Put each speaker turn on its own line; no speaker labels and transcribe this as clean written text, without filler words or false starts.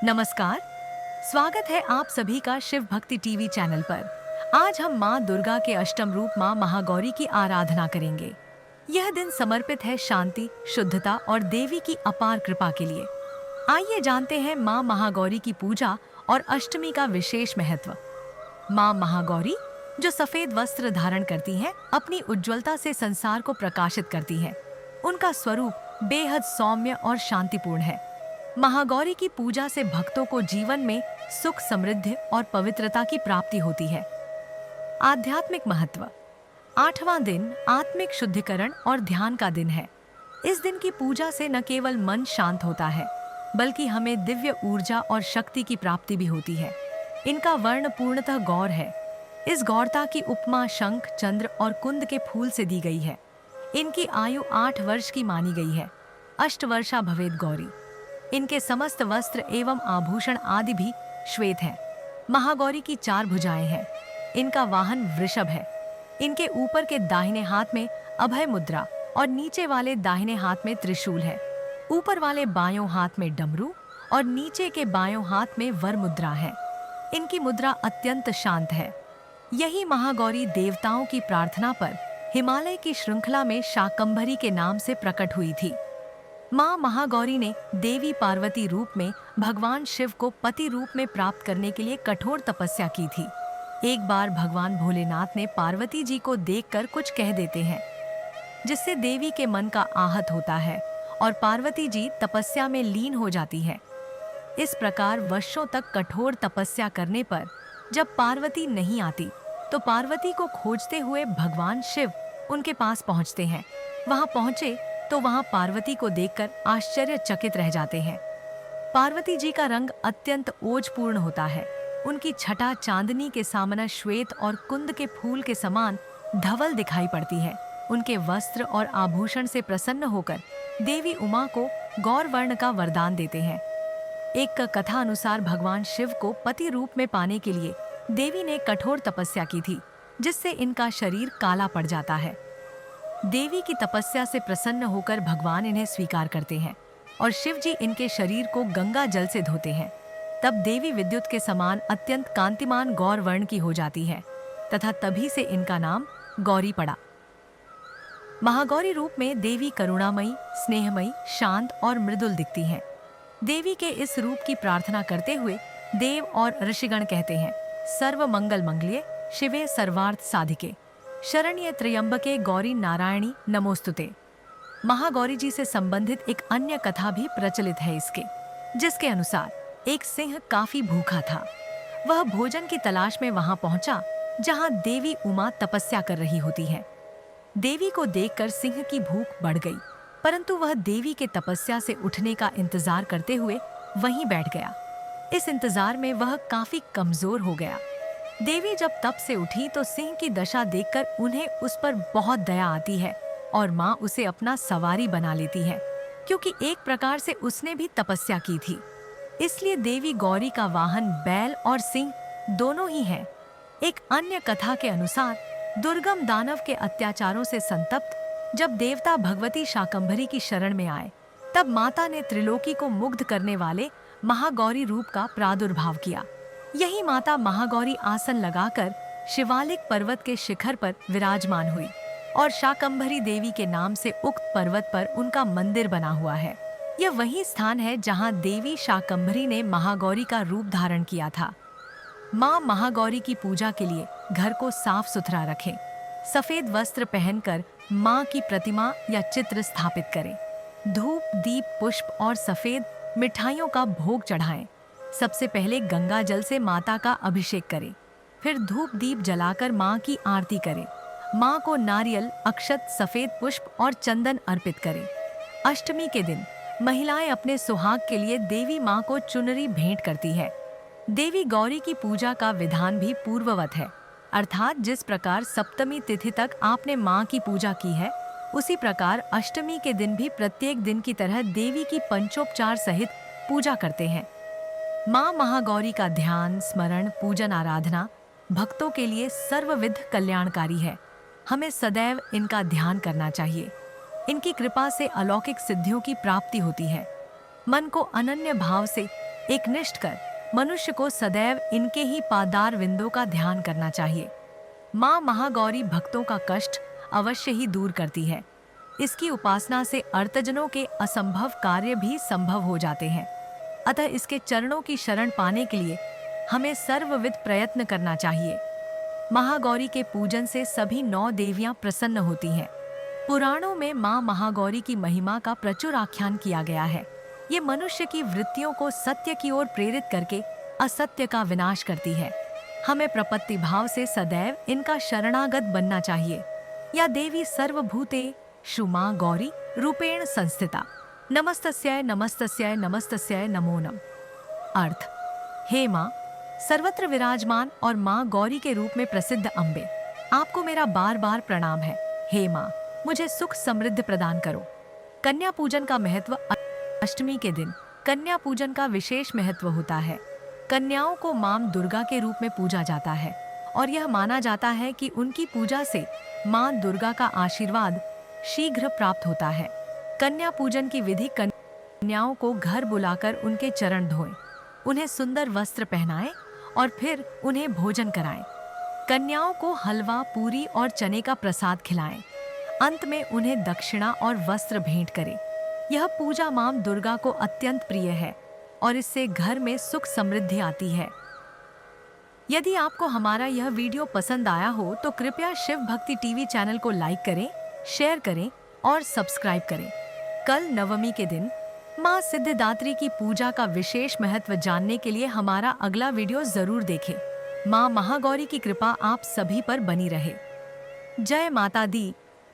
नमस्कार। स्वागत है आप सभी का शिव भक्ति टीवी चैनल पर। आज हम माँ दुर्गा के अष्टम रूप माँ महागौरी की आराधना करेंगे। यह दिन समर्पित है शांति, शुद्धता और देवी की अपार कृपा के लिए। आइए जानते हैं माँ महागौरी की पूजा और अष्टमी का विशेष महत्व। माँ महागौरी, जो सफेद वस्त्र धारण करती हैं, अपनी उज्ज्वलता से संसार को प्रकाशित करती हैं। उनका स्वरूप बेहद सौम्य और शांतिपूर्ण है। महागौरी की पूजा से भक्तों को जीवन में सुख, समृद्धि और पवित्रता की प्राप्ति होती है। आध्यात्मिक महत्व। आठवां दिन आत्मिक शुद्धिकरण और ध्यान का दिन है। इस दिन की पूजा से न केवल मन शांत होता है, बल्कि हमें दिव्य ऊर्जा और शक्ति की प्राप्ति भी होती है। इनका वर्ण पूर्णतः गौर है। इस गौरता की उपमा शंख, चंद्र और कुंद के फूल से दी गई है। इनकी आयु 8 वर्ष की मानी गई है। अष्टवर्षा भवेत गौरी। इनके समस्त वस्त्र एवं आभूषण आदि भी श्वेत हैं। महागौरी की 4 भुजाएं हैं। इनका वाहन वृषभ है। इनके ऊपर के दाहिने हाथ में अभय मुद्रा और नीचे वाले दाहिने हाथ में त्रिशूल है। ऊपर वाले बायों हाथ में डमरू और नीचे के बायों हाथ में वर मुद्रा है। इनकी मुद्रा अत्यंत शांत है। यही महागौरी देवताओं की प्रार्थना पर हिमालय की श्रृंखला में शाकंभरी के नाम से प्रकट हुई थी। माँ महागौरी ने देवी पार्वती रूप में भगवान शिव को पति रूप में प्राप्त करने के लिए कठोर तपस्या की थी। एक बार भगवान भोलेनाथ ने पार्वती जी को देखकर कुछ कह देते हैं, जिससे देवी के मन का आहत होता है और पार्वती जी तपस्या में लीन हो जाती है। इस प्रकार वर्षों तक कठोर तपस्या करने पर जब पार्वती नहीं आती, तो पार्वती को खोजते हुए भगवान शिव उनके पास पहुंचते हैं। वहां पहुंचे तो वहां पार्वती को देखकर आश्चर्यचकित रह जाते हैं। पार्वती जी का रंग अत्यंत ओजपूर्ण होता है। उनकी छटा चांदनी के सामना श्वेत और कुंद के फूल के समान धवल दिखाई पड़ती है। उनके वस्त्र और आभूषण से प्रसन्न होकर देवी उमा को गौर वर्ण का वरदान देते हैं। एक कथा अनुसार भगवान शिव को पति रूप में पाने के लिए देवी ने कठोर तपस्या की थी, जिससे इनका शरीर काला पड़ जाता है। देवी की तपस्या से प्रसन्न होकर भगवान इन्हें स्वीकार करते हैं और शिव जी इनके शरीर को गंगा जल से धोते हैं। तब देवी विद्युत के समान अत्यंत कांतिमान गौर वर्ण की हो जाती है तथा तभी से इनका नाम गौरी पड़ा। महागौरी रूप में देवी करुणामयी, स्नेहमयी, शांत और मृदुल दिखती हैं। देवी के इस रूप की प्रार्थना करते हुए देव और ऋषिगण कहते हैं, सर्व मंगल मंगल्ये शिवे सर्वार्थ साधिके शरण्य त्र्यंबके गौरी नारायणी नमोस्तुते। महागौरी जी से संबंधित एक अन्य कथा भी प्रचलित है जिसके अनुसार एक सिंह काफी भूखा था। वह भोजन की तलाश में वहां पहुंचा जहां देवी उमा तपस्या कर रही होती है। देवी को देखकर सिंह की भूख बढ़ गई, परंतु वह देवी के तपस्या से उठने का इंतजार करते हुए वहीं बैठ गया। इस इंतजार में वह काफी कमजोर हो गया। देवी जब तप से उठी तो सिंह की दशा देखकर उन्हें उस पर बहुत दया आती है और माँ उसे अपना सवारी बना लेती है, क्योंकि एक प्रकार से उसने भी तपस्या की थी। इसलिए देवी गौरी का वाहन बैल और सिंह दोनों ही हैं। एक अन्य कथा के अनुसार दुर्गम दानव के अत्याचारों से संतप्त जब देवता भगवती शाकंभरी की शरण में आए, तब माता ने त्रिलोकी को मुग्ध करने वाले महागौरी रूप का प्रादुर्भाव किया। यही माता महागौरी आसन लगाकर शिवालिक पर्वत के शिखर पर विराजमान हुई और शाकंभरी देवी के नाम से उक्त पर्वत पर उनका मंदिर बना हुआ है। यह वही स्थान है जहां देवी शाकंभरी ने महागौरी का रूप धारण किया था। मां महागौरी की पूजा के लिए घर को साफ सुथरा रखें। सफेद वस्त्र पहनकर मां की प्रतिमा या चित्र स्थापित करें। धूप, दीप, पुष्प और सफेद मिठाइयों का भोग चढ़ाएं। सबसे पहले गंगा जल से माता का अभिषेक करें, फिर धूप दीप जलाकर माँ की आरती करें। माँ को नारियल, अक्षत, सफेद पुष्प और चंदन अर्पित करें। अष्टमी के दिन महिलाएं अपने सुहाग के लिए देवी माँ को चुनरी भेंट करती है। देवी गौरी की पूजा का विधान भी पूर्ववत है, अर्थात जिस प्रकार सप्तमी तिथि तक आपने माँ की पूजा की है, उसी प्रकार अष्टमी के दिन भी प्रत्येक दिन की तरह देवी की पंचोपचार सहित पूजा करते हैं। माँ महागौरी का ध्यान, स्मरण, पूजन, आराधना भक्तों के लिए सर्वविध कल्याणकारी है। हमें सदैव इनका ध्यान करना चाहिए। इनकी कृपा से अलौकिक सिद्धियों की प्राप्ति होती है। मन को अनन्य भाव से एकनिष्ठ कर मनुष्य को सदैव इनके ही पादार विंदों का ध्यान करना चाहिए। माँ महागौरी भक्तों का कष्ट अवश्य ही दूर करती है। इसकी उपासना से अर्तजनों के असंभव कार्य भी संभव हो जाते हैं। अतः इसके चरणों की शरण पाने के लिए हमें सर्वविध प्रयत्न करना चाहिए। महागौरी के पूजन से सभी 9 देवियां प्रसन्न होती हैं। पुराणों में माँ महागौरी की महिमा का प्रचुर आख्यान किया गया है। ये मनुष्य की वृत्तियों को सत्य की ओर प्रेरित करके असत्य का विनाश करती है। हमें प्रपत्ति भाव से सदैव इनका शरणागत बनना चाहिए। या देवी सर्वभूते शु मां गौरी रूपेण संस्थिता नमस्तस्याय नमस्तस्याय नमस्तस्याय नमो नम। अर्थ, हे माँ, सर्वत्र विराजमान और माँ गौरी के रूप में प्रसिद्ध अम्बे, आपको मेरा बार बार प्रणाम है। हे माँ, मुझे सुख समृद्धि प्रदान करो। कन्या पूजन का महत्व। अष्टमी के दिन कन्या पूजन का विशेष महत्व होता है। कन्याओं को मां दुर्गा के रूप में पूजा जाता है और यह माना जाता है कि उनकी पूजा से मां दुर्गा का आशीर्वाद शीघ्र प्राप्त होता है। कन्या पूजन की विधि कन्याओं को घर बुलाकर उनके चरण धोएं, उन्हें सुंदर वस्त्र पहनाएं और फिर उन्हें भोजन कराएं। कन्याओं को हलवा, पूरी और चने का प्रसाद खिलाएं। अंत में उन्हें दक्षिणा और वस्त्र भेंट करें। यह पूजा मां दुर्गा को अत्यंत प्रिय है और इससे घर में सुख समृद्धि आती है। यदि आपको हमारा यह वीडियो पसंद आया हो तो कृपया शिव भक्ति टीवी चैनल को लाइक करें, शेयर करें और सब्सक्राइब करें। कल नवमी के दिन मां सिद्धिदात्री की पूजा का विशेष महत्व जानने के लिए हमारा अगला वीडियो जरूर देखें। मां महागौरी की कृपा आप सभी पर बनी रहे। जय माता दी।